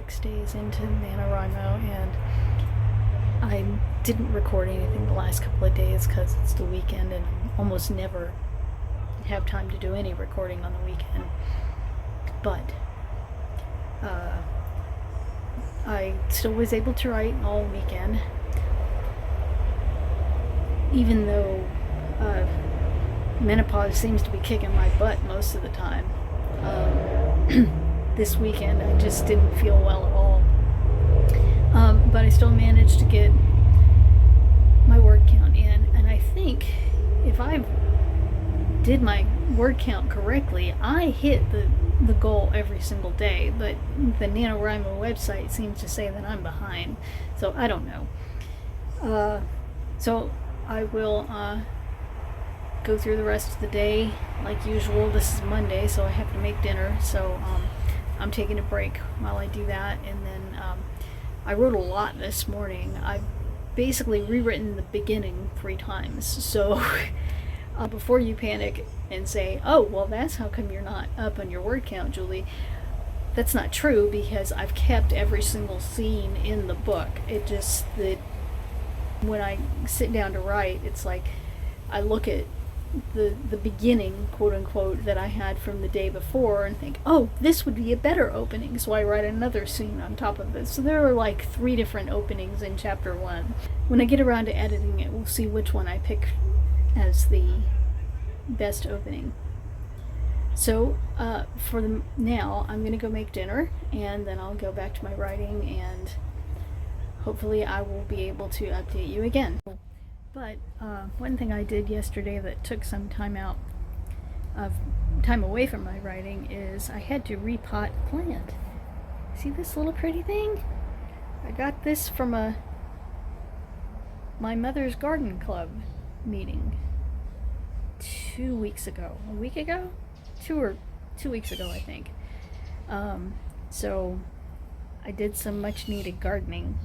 6 days into Nanowrimo, and I didn't record anything the last couple of days because it's the weekend and I almost never have time to do any recording on the weekend. But I still was able to write all weekend, even though menopause seems to be kicking my butt most of the time. This weekend I just didn't feel well at all. But I still managed to get my word count in, and I think if I did my word count correctly, I hit the goal every single day, but the Nanowrimo website seems to say that I'm behind, so I don't know. So I will go through the rest of the day like usual. This is Monday, so I have to make dinner, so I'm taking a break while I do that. And then I wrote a lot this morning. I've basically rewritten the beginning 3 times, so before you panic and say, oh, well, that's how come you're not up on your word count, Julie. That's not true, because I've kept every single scene in the book. It just that when I sit down to write, it's like I look at the beginning, quote unquote, that I had from the day before and think, oh, this would be a better opening, so I write another scene on top of it. So there are like 3 different openings in chapter 1. When I get around to editing it, we'll see which one I pick as the best opening. So for now, I'm gonna go make dinner, and then I'll go back to my writing, and hopefully I will be able to update you again. But one thing I did yesterday that took some time away from my writing is I had to repot a plant. See this little pretty thing? I got this from my mother's garden club meeting 2 weeks ago. A week ago? 2 weeks ago, I think. So I did some much needed gardening,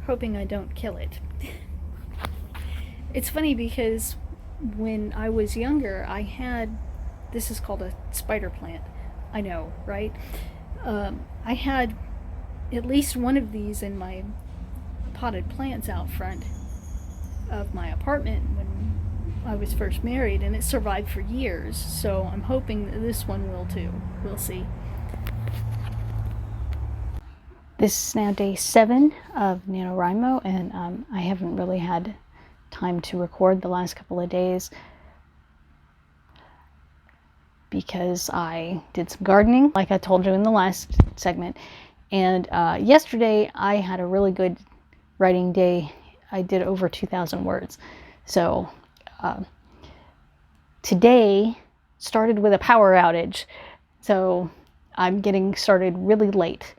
hoping I don't kill it. It's funny because when I was younger, I had, this is called a spider plant. I know, right? I had at least one of these in my potted plants out front of my apartment when I was first married, and it survived for years, so I'm hoping that this one will too. We'll see. This is now day 7 of Nanowrimo, and I haven't really had time to record the last couple of days because I did some gardening, like I told you in the last segment. And yesterday I had a really good writing day. I did over 2,000 words. So today started with a power outage. So I'm getting started really late,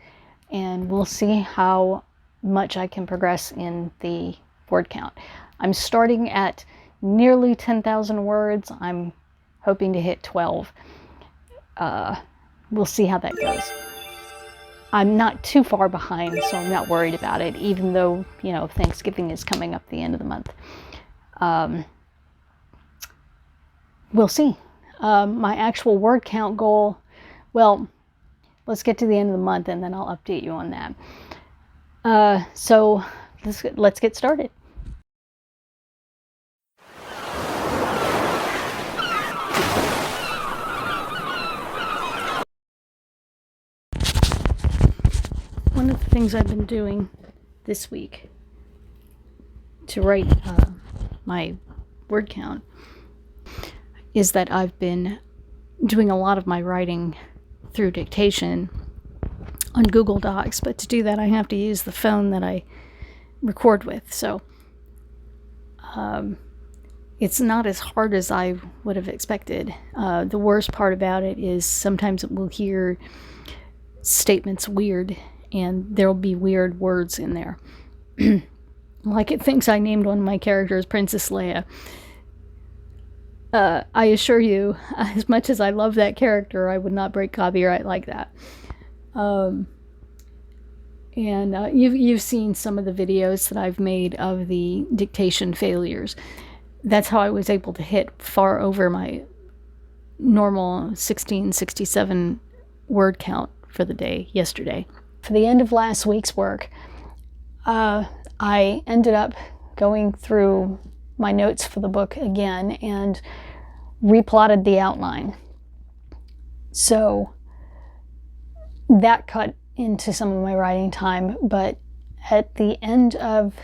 and we'll see how much I can progress in the word count. I'm starting at nearly 10,000 words. I'm hoping to hit 12. We'll see how that goes. I'm not too far behind, so I'm not worried about it, even though, you know, Thanksgiving is coming up the end of the month. We'll see. My actual word count goal, well, let's get to the end of the month and then I'll update you on that. So let's get started. One of the things I've been doing this week to write my word count is that I've been doing a lot of my writing through dictation on Google Docs, but to do that I have to use the phone that I record with, so it's not as hard as I would have expected. The worst part about it is sometimes it will hear statements weird, and there'll be weird words in there. Like it thinks I named one of my characters Princess Leia. I assure you, as much as I love that character, I would not break copyright like that. You've seen some of the videos that I've made of the dictation failures. That's how I was able to hit far over my normal 1667 word count for the day yesterday. For the end of last week's work, I ended up going through my notes for the book again and replotted the outline. So that cut into some of my writing time, but at the end of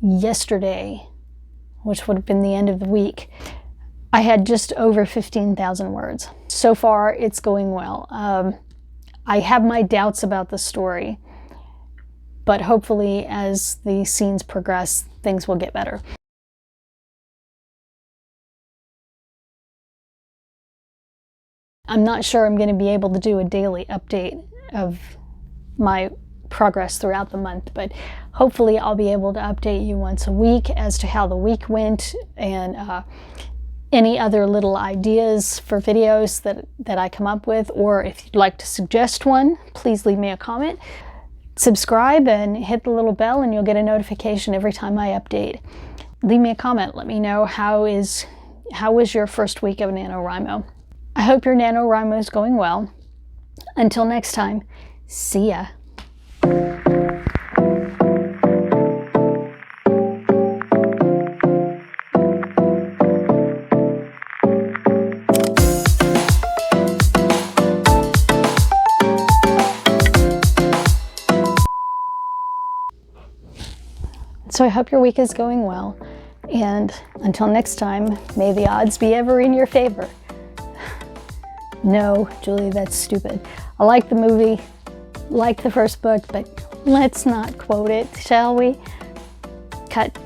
yesterday, which would have been the end of the week, I had just over 15,000 words. So far, it's going well. I have my doubts about the story, but hopefully as the scenes progress, things will get better. I'm not sure I'm going to be able to do a daily update of my progress throughout the month, but hopefully I'll be able to update you once a week as to how the week went and any other little ideas for videos that I come up with, or if you'd like to suggest one, please leave me a comment. Subscribe and hit the little bell and you'll get a notification every time I update. Leave me a comment. Let me know how was your first week of NaNoWriMo. I hope your NaNoWriMo is going well. Until next time, see ya. So I hope your week is going well, and until next time, may the odds be ever in your favor. No, Julie, that's stupid. I like the movie, like the first book, but let's not quote it, shall we? Cut.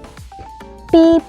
Beep.